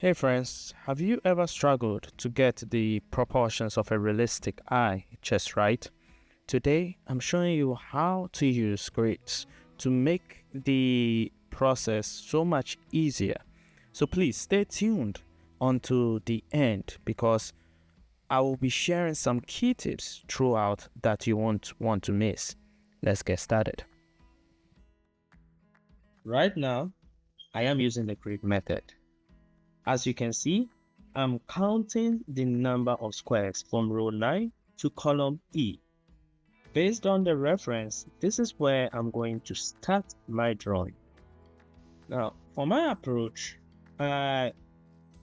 Hey friends, have you ever struggled to get the proportions of a realistic eye just right? Today, I'm showing you how to use grids to make the process so much easier. So please stay tuned until the end because I will be sharing some key tips throughout that you won't want to miss. Let's get started. Right now, I am using the grid method. As you can see, I'm counting the number of squares from row 9 to column E. Based on the reference, this is where I'm going to start my drawing. Now, for my approach, I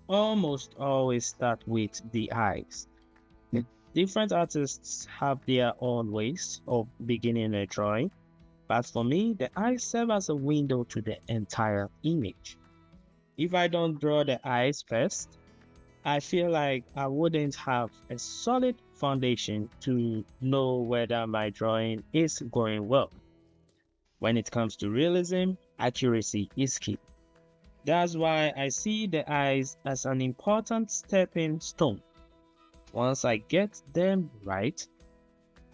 almost always start with the eyes. Different artists have their own ways of beginning a drawing, but for me, the eyes serve as a window to the entire image. If I don't draw the eyes first, I feel like I wouldn't have a solid foundation to know whether my drawing is going well. When it comes to realism, accuracy is key. That's why I see the eyes as an important stepping stone. Once I get them right,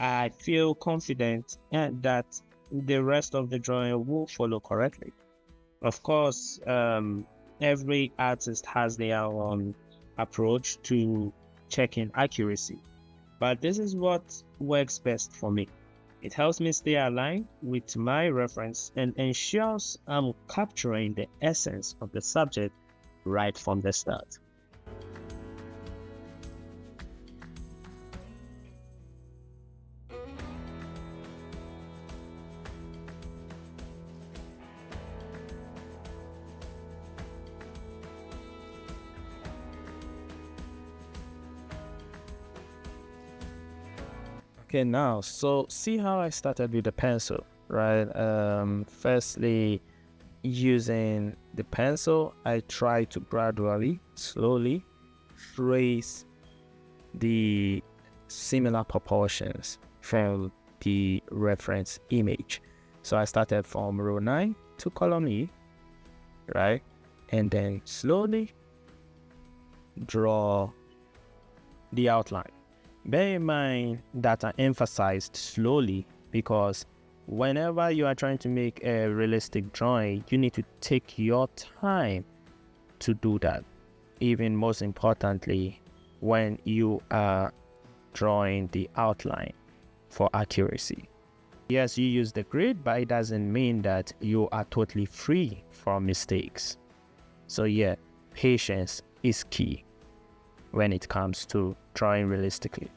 I feel confident that the rest of the drawing will follow correctly. Of course, every artist has their own approach to checking accuracy, but this is what works best for me. It helps me stay aligned with my reference and ensures I'm capturing the essence of the subject right from the start. Okay, now, so see how I started with the pencil, right? Firstly, using the pencil, I try to gradually, slowly trace the similar proportions from the reference image. So I started from row 9 to column E, right? And then slowly draw the outline. Bear in mind that I emphasized slowly because whenever you are trying to make a realistic drawing, you need to take your time to do that. Even most importantly, when you are drawing the outline for accuracy. Yes, you use the grid, but it doesn't mean that you are totally free from mistakes. So yeah, patience is key when it comes to drawing realistically.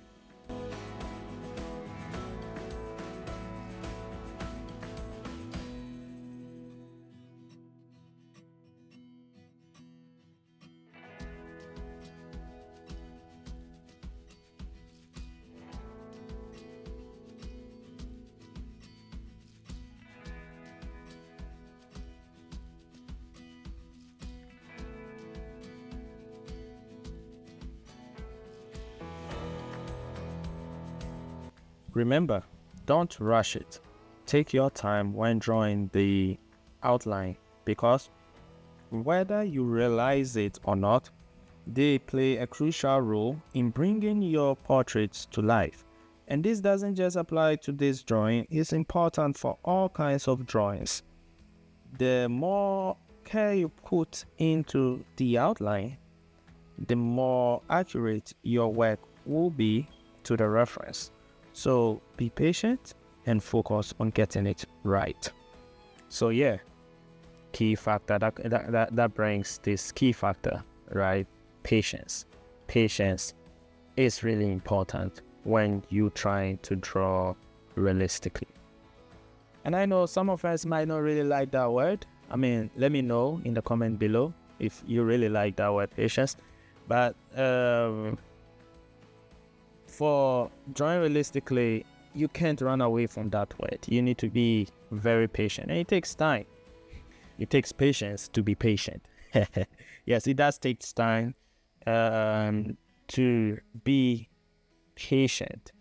Remember, don't rush it. Take your time when drawing the outline because whether you realize it or not, they play a crucial role in bringing your portraits to life. And this doesn't just apply to this drawing, it's important for all kinds of drawings. The more care you put into the outline, the more accurate your work will be to the reference. So be patient and focus on getting it right. So yeah, key factor that brings this key factor, right? Patience. Patience is really important when you trying to draw realistically. And I know some of us might not really like that word. I mean, let me know in the comment below if you really like that word, patience. But for drawing realistically, you can't run away from that word. You need to be very patient, and it takes time. It takes patience to be patient. Yes, it does take time to be patient,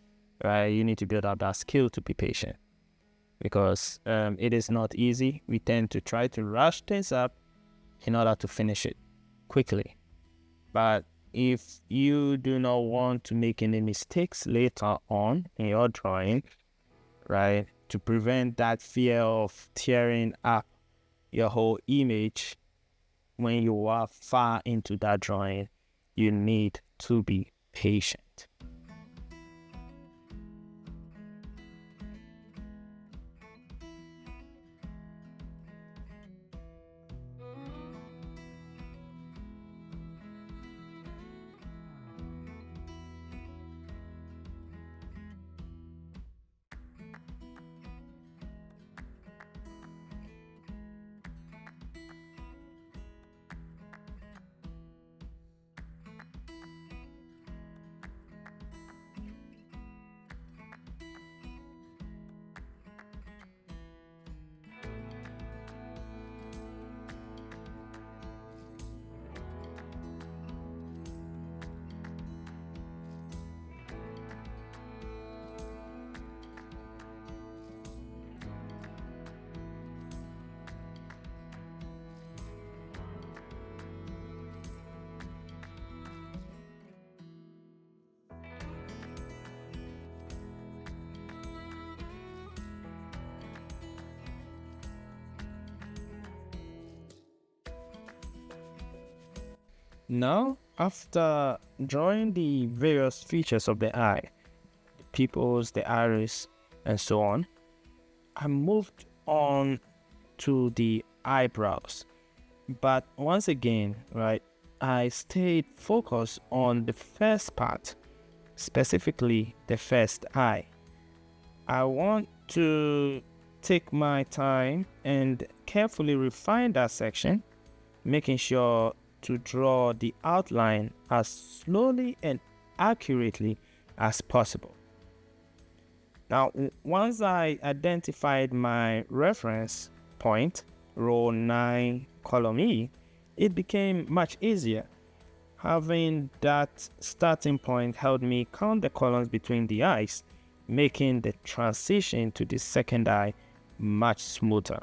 right? You need to build up that skill to be patient because it is not easy. We tend to try to rush things up in order to finish it quickly. But if you do not want to make any mistakes later on in your drawing, right, to prevent that fear of tearing up your whole image when you are far into that drawing, you need to be patient. Now, after drawing the various features of the eye, the pupils, the iris, and so on, I moved on to the eyebrows. But once again, right, I stayed focused on the first part, specifically the first eye. I want to take my time and carefully refine that section, making sure to draw the outline as slowly and accurately as possible. Now, once I identified my reference point, row 9, column E, it became much easier. Having that starting point helped me count the columns between the eyes, making the transition to the second eye much smoother,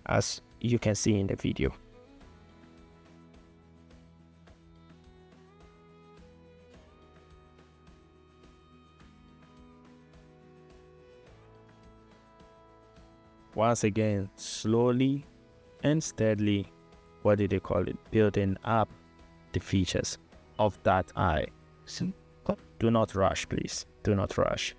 as you can see in the video. Once again, slowly and steadily, what do they call it? Building up the features of that eye. See? Do not rush, please. Do not rush.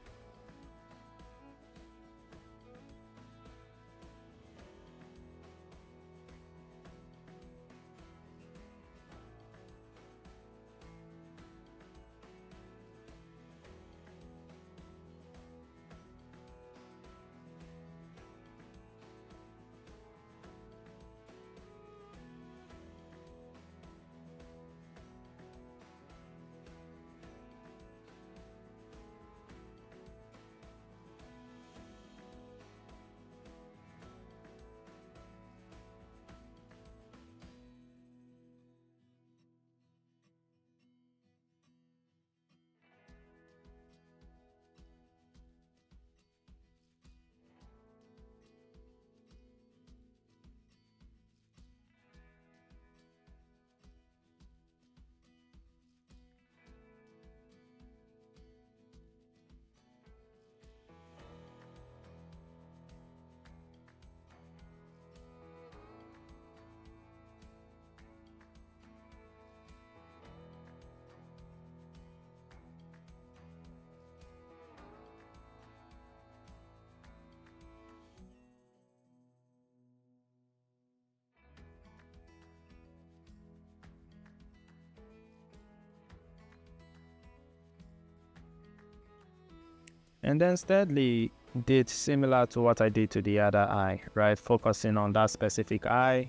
And then steadily did similar to what I did to the other eye, right? Focusing on that specific eye,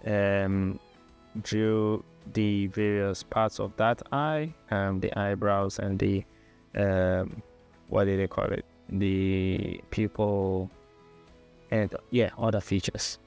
drew the various parts of that eye, the eyebrows and the, what do they call it? The pupil and other features.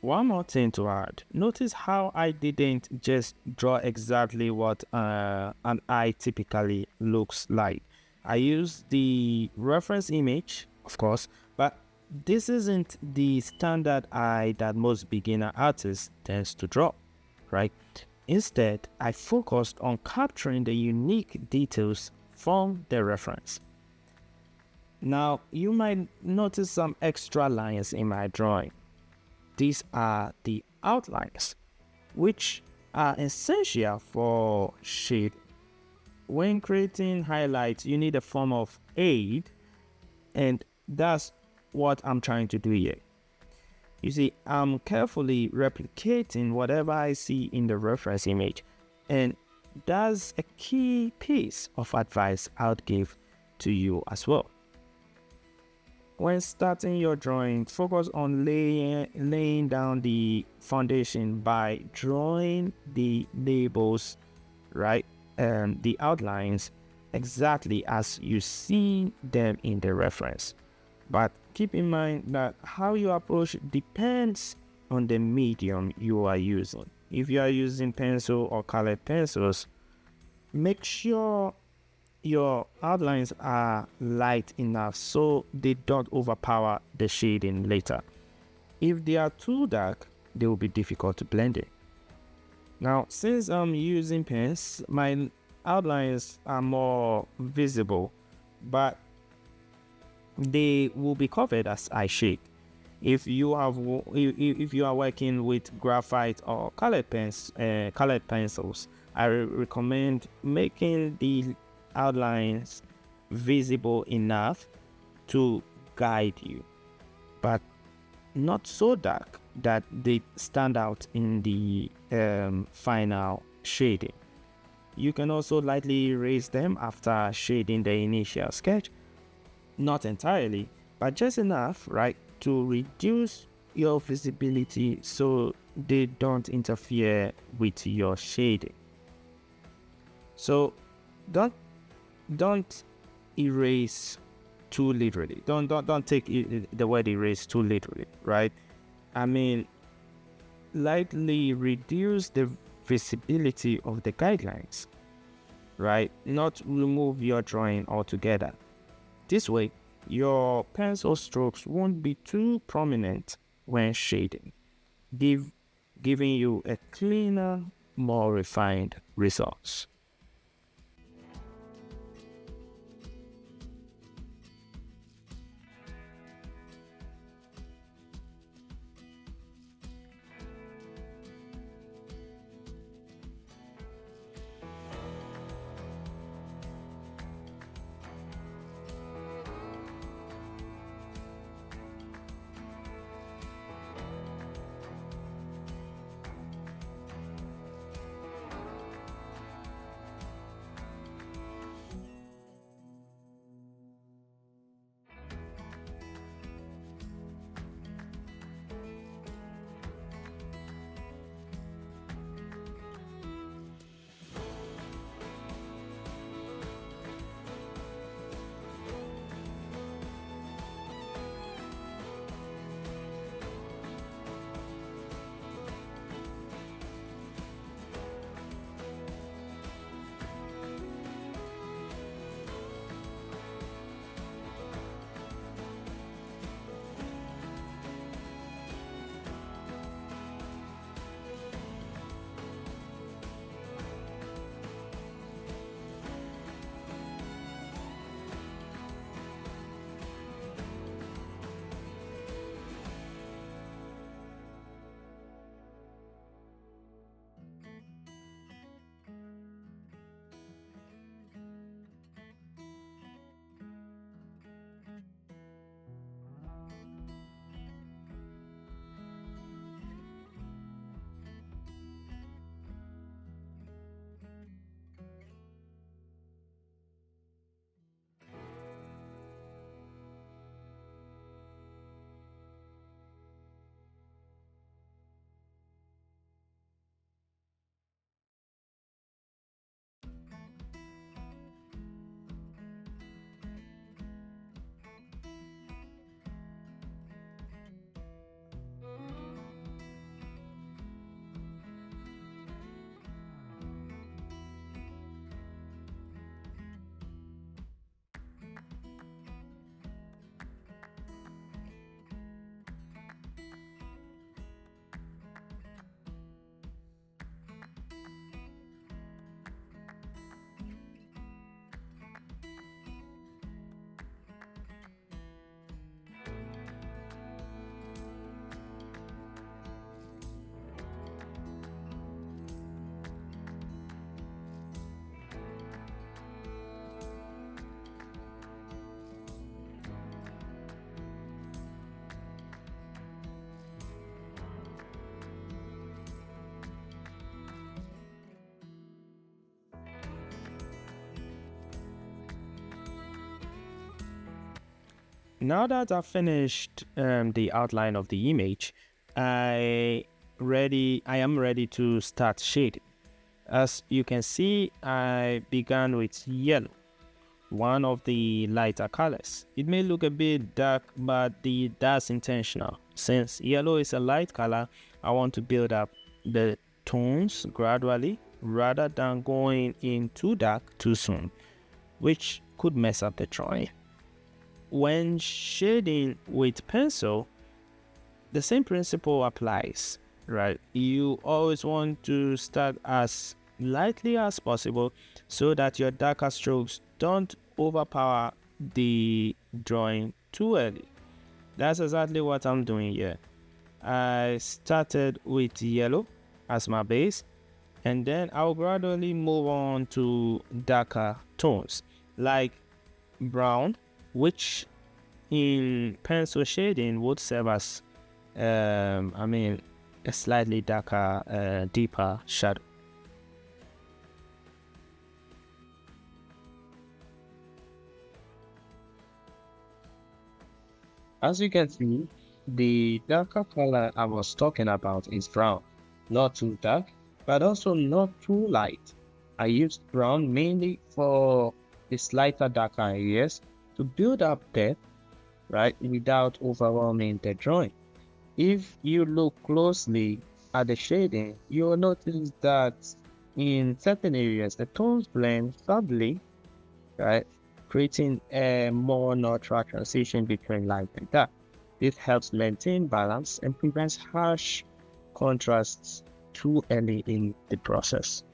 One more thing to add. Notice how I didn't just draw exactly what an eye typically looks like. I used the reference image, of course, but this isn't the standard eye that most beginner artists tends to draw, right? Instead, I focused on capturing the unique details from the reference. Now, you might notice some extra lines in my drawing. These are the outlines, which are essential for shade. When creating highlights, you need a form of aid, and that's what I'm trying to do here. You see, I'm carefully replicating whatever I see in the reference image, and that's a key piece of advice I'd give to you as well. When starting your drawing, focus on laying down the foundation by drawing the labels, right, and the outlines exactly as you see them in the reference. But keep in mind that how you approach depends on the medium you are using. If you are using pencil or colored pencils, make sure your outlines are light enough so they don't overpower the shading later. If they are too dark, they will be difficult to blend in. Now, since I'm using pens, my outlines are more visible, but they will be covered as I shade. If you are working with graphite or colored pencils, I recommend making the outlines visible enough to guide you, but not so dark that they stand out in the final shading. You can also lightly erase them after shading the initial sketch. Not entirely, but just enough, right, to reduce your visibility so they don't interfere with your shading. So don't erase too literally. Don't take the word erase too literally, right? I mean, lightly reduce the visibility of the guidelines, right? Not remove your drawing altogether. This way, your pencil strokes won't be too prominent when shading, giving you a cleaner, more refined results. Now that I've finished the outline of the image, I am ready to start shading. As you can see, I began with yellow, one of the lighter colors. It may look a bit dark, but that's intentional. Since yellow is a light color, I want to build up the tones gradually rather than going in too dark too soon, which could mess up the drawing. When shading with pencil, the same principle applies, right? You always want to start as lightly as possible so that your darker strokes don't overpower the drawing too early. That's exactly what I'm doing here. I started with yellow as my base, and then I'll gradually move on to darker tones like brown, which in pencil shading would serve as a slightly darker, deeper shadow. As you can see, the darker color I was talking about is brown. Not too dark, but also not too light. I used brown mainly for the slightly darker areas to build up depth, right, without overwhelming the drawing. If you look closely at the shading, you'll notice that in certain areas the tones blend subtly, right, creating a more neutral transition between light and dark. This helps maintain balance and prevents harsh contrasts too early in the process.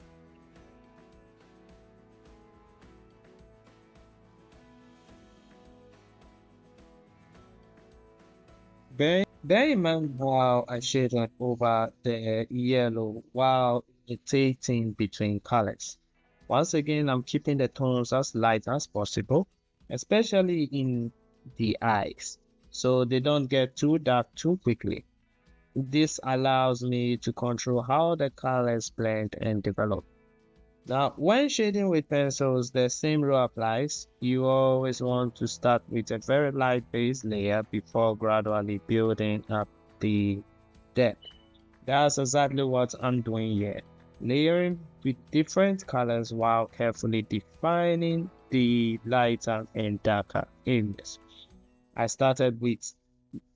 Bear in mind how I shaded over the yellow while rotating between colors. Once again, I'm keeping the tones as light as possible, especially in the eyes, so they don't get too dark too quickly. This allows me to control how the colors blend and develop. Now, when shading with pencils, the same rule applies. You always want to start with a very light base layer before gradually building up the depth. That's exactly what I'm doing here. Layering with different colors while carefully defining the lighter and darker areas. I started with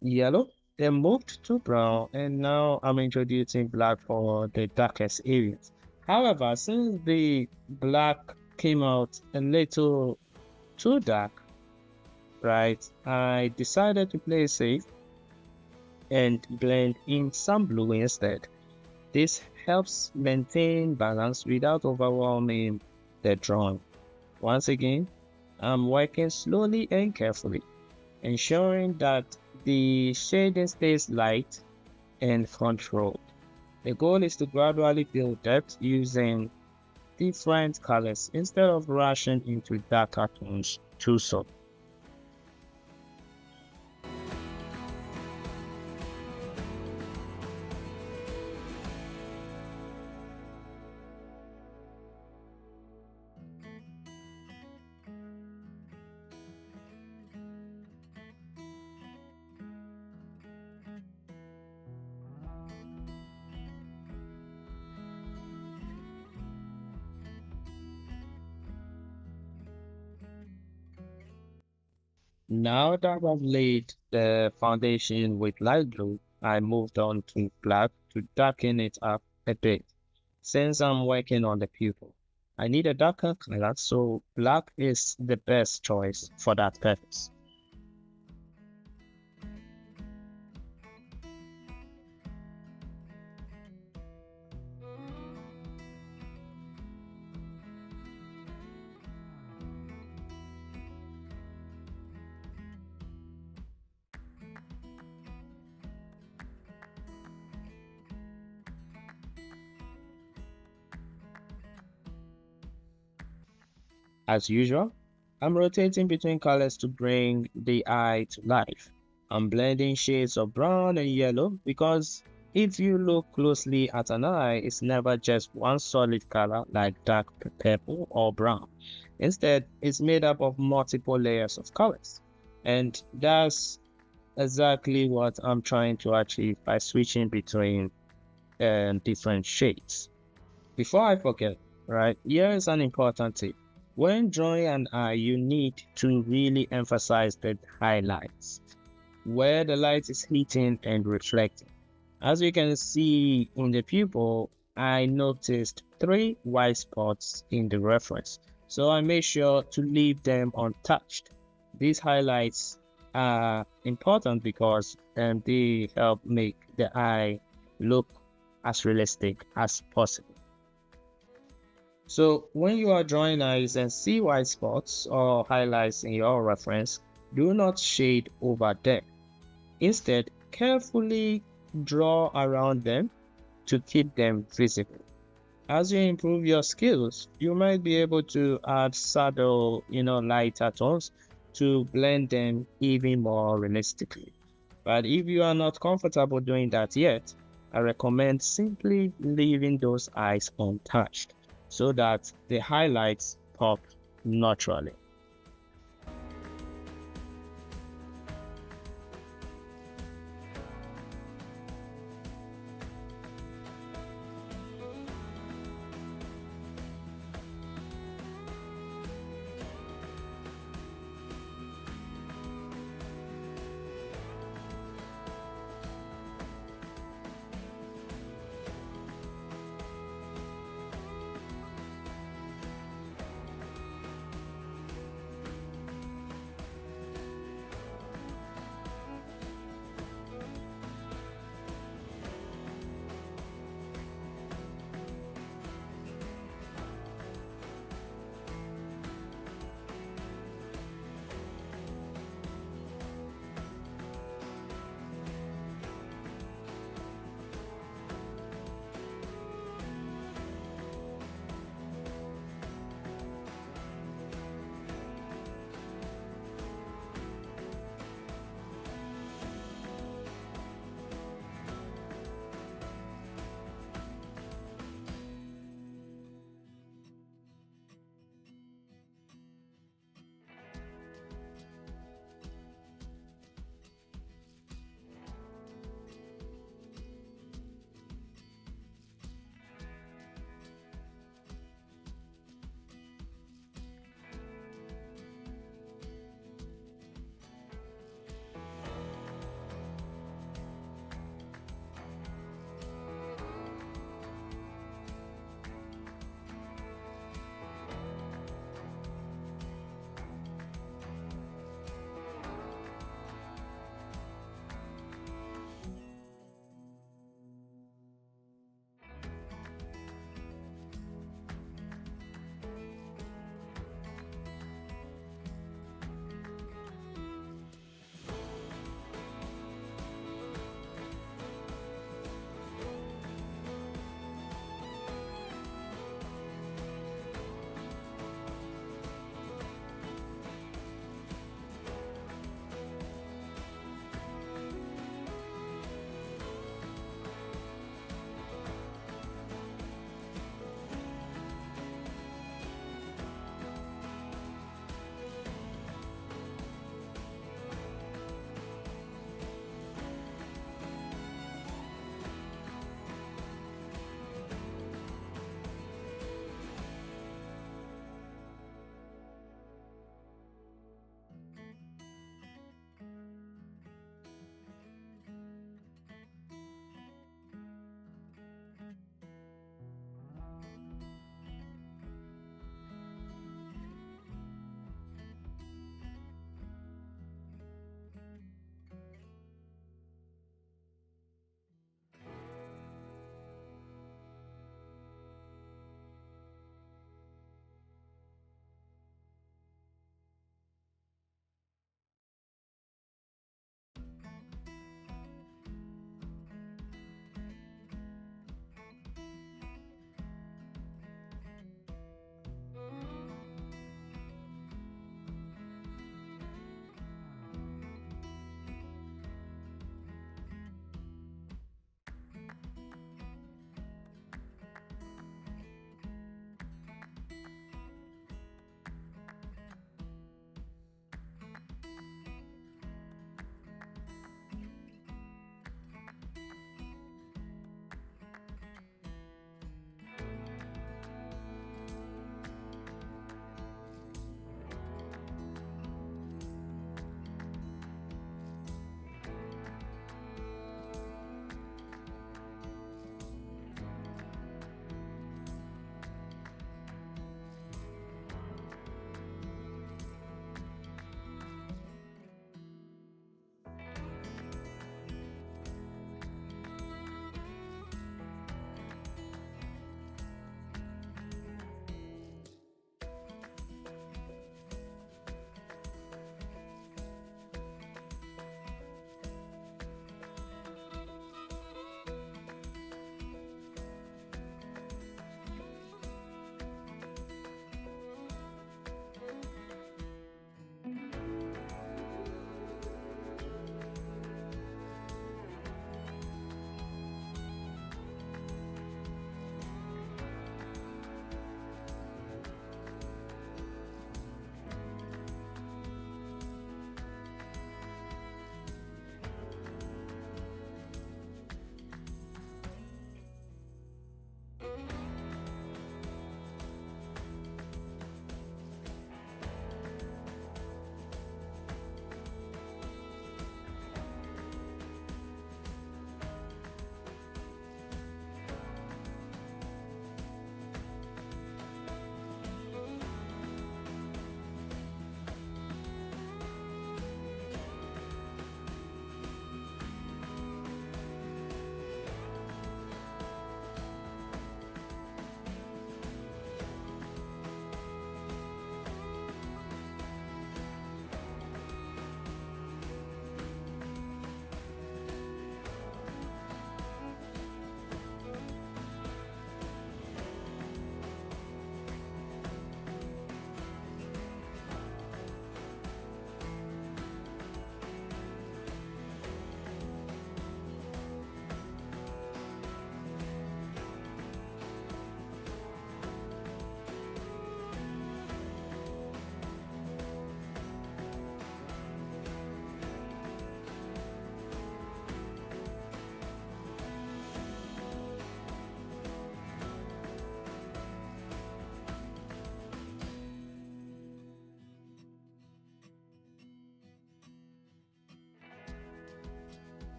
yellow, then moved to brown, and now I'm introducing black for the darkest areas. However, since the black came out a little too dark, right, I decided to play safe and blend in some blue instead. This helps maintain balance without overwhelming the drawing. Once again, I'm working slowly and carefully, ensuring that the shading stays light and controlled. The goal is to gradually build depth using different colors instead of rushing into darker tones too soon. Now that I've laid the foundation with light blue, I moved on to black to darken it up a bit. Since I'm working on the pupil, I need a darker color, so black is the best choice for that purpose. As usual, I'm rotating between colors to bring the eye to life. I'm blending shades of brown and yellow because if you look closely at an eye, it's never just one solid color like dark purple or brown. Instead, it's made up of multiple layers of colors. And that's exactly what I'm trying to achieve by switching between different shades. Before I forget, right, here is an important tip. When drawing an eye, you need to really emphasize the highlights, where the light is hitting and reflecting. As you can see in the pupil, I noticed 3 white spots in the reference, so I made sure to leave them untouched. These highlights are important because they help make the eye look as realistic as possible. So when you are drawing eyes and see white spots or highlights in your reference, do not shade over them. Instead, carefully draw around them to keep them visible. As you improve your skills, you might be able to add subtle, lighter tones to blend them even more realistically. But if you are not comfortable doing that yet, I recommend simply leaving those eyes untouched so that the highlights pop naturally.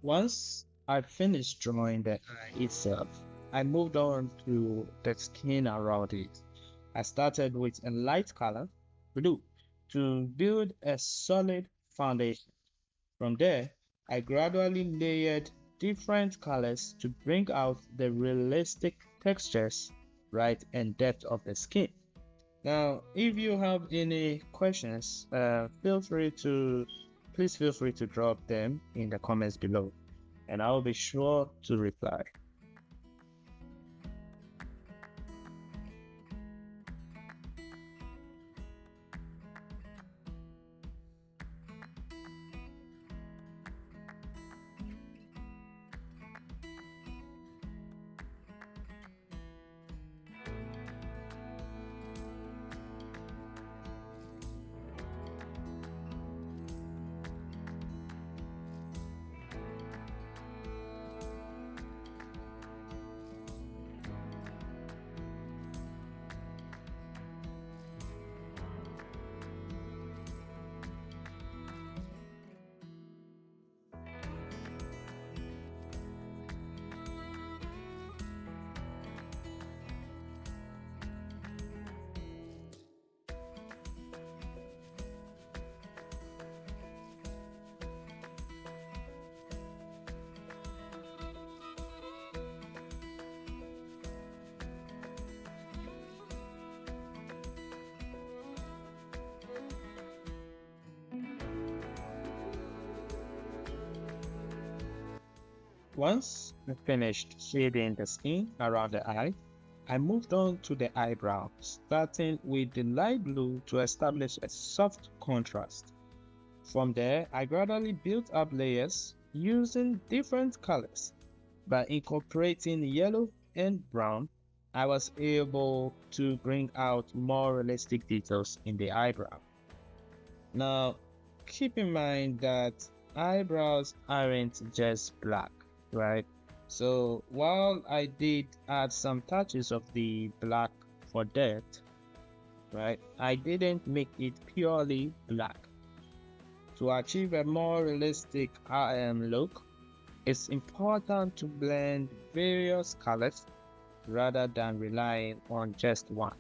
Once I finished drawing the eye itself, I moved on to the skin around it. I started with a light color, blue, to build a solid foundation. From there, I gradually layered different colors to bring out the realistic textures, right, and depth of the skin. Now, if you have any questions, please feel free to drop them in the comments below, and I'll be sure to reply. Once I finished shading the skin around the eye, I moved on to the eyebrow, starting with the light blue to establish a soft contrast. From there, I gradually built up layers using different colors. By incorporating yellow and brown, I was able to bring out more realistic details in the eyebrow. Now, keep in mind that eyebrows aren't just black, right? So while I did add some touches of the black for depth, right, I didn't make it purely black. To achieve a more realistic look, it's important to blend various colors rather than relying on just one.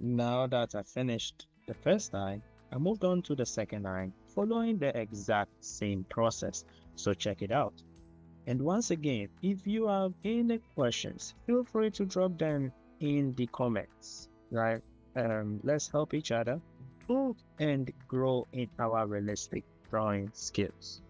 Now that I finished the first line, I moved on to the second line, following the exact same process. So check it out. And once again, if you have any questions, feel free to drop them in the comments, right? Let's help each other improve and grow in our realistic drawing skills.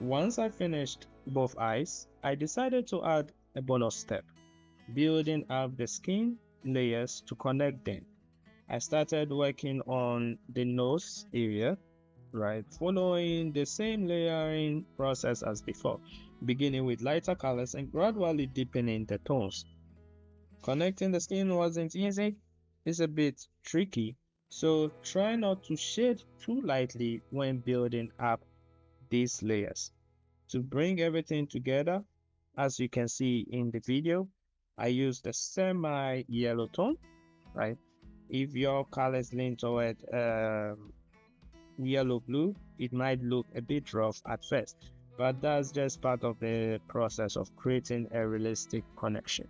Once I finished both eyes, I decided to add a bonus step, building up the skin layers to connect them. I started working on the nose area, right, following the same layering process as before, beginning with lighter colors and gradually deepening the tones. Connecting the skin wasn't easy, it's a bit tricky, so try not to shade too lightly when building up these layers. To bring everything together, as you can see in the video, I used a semi-yellow tone, right? If your colors lean toward yellow blue, it might look a bit rough at first, but that's just part of the process of creating a realistic connection.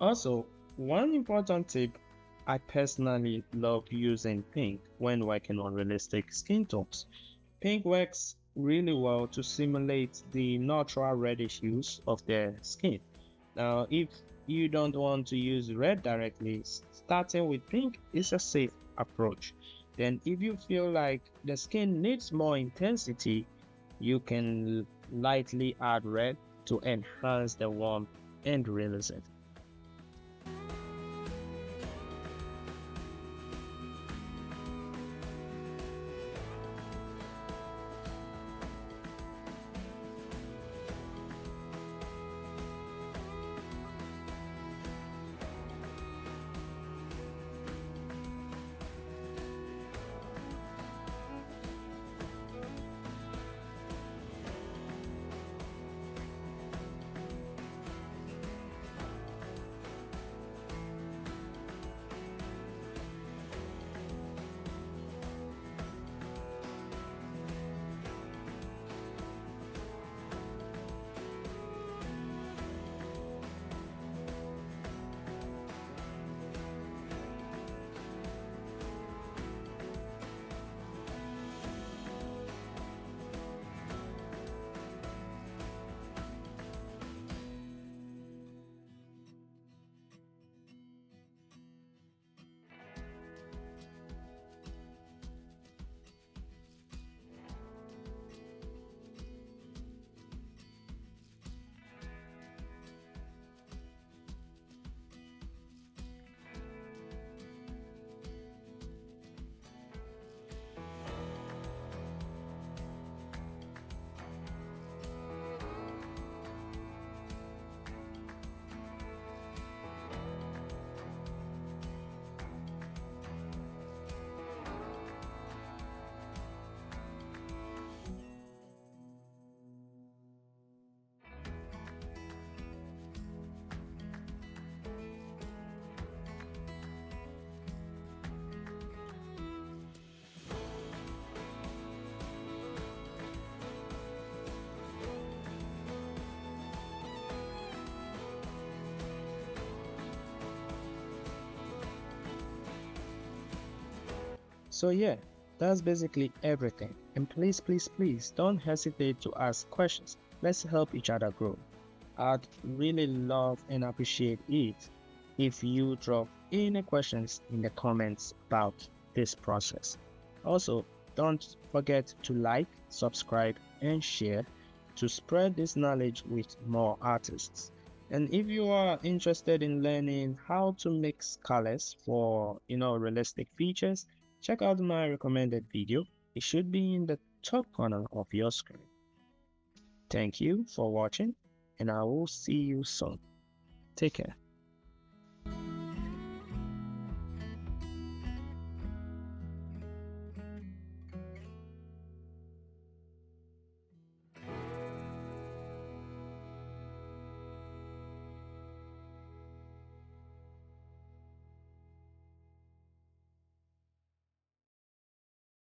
Also, one important tip, I personally love using pink when working on realistic skin tones. Pink works really well to simulate the natural reddish hues of the skin. Now, if you don't want to use red directly, starting with pink is a safe approach. Then, if you feel like the skin needs more intensity, you can lightly add red to enhance the warmth and realism. So yeah, that's basically everything. And please, please, please don't hesitate to ask questions. Let's help each other grow. I'd really love and appreciate it if you drop any questions in the comments about this process. Also, don't forget to like, subscribe, and share to spread this knowledge with more artists. And if you are interested in learning how to mix colors for, realistic features, check out my recommended video. It should be in the top corner of your screen. Thank you for watching, and I will see you soon. Take care.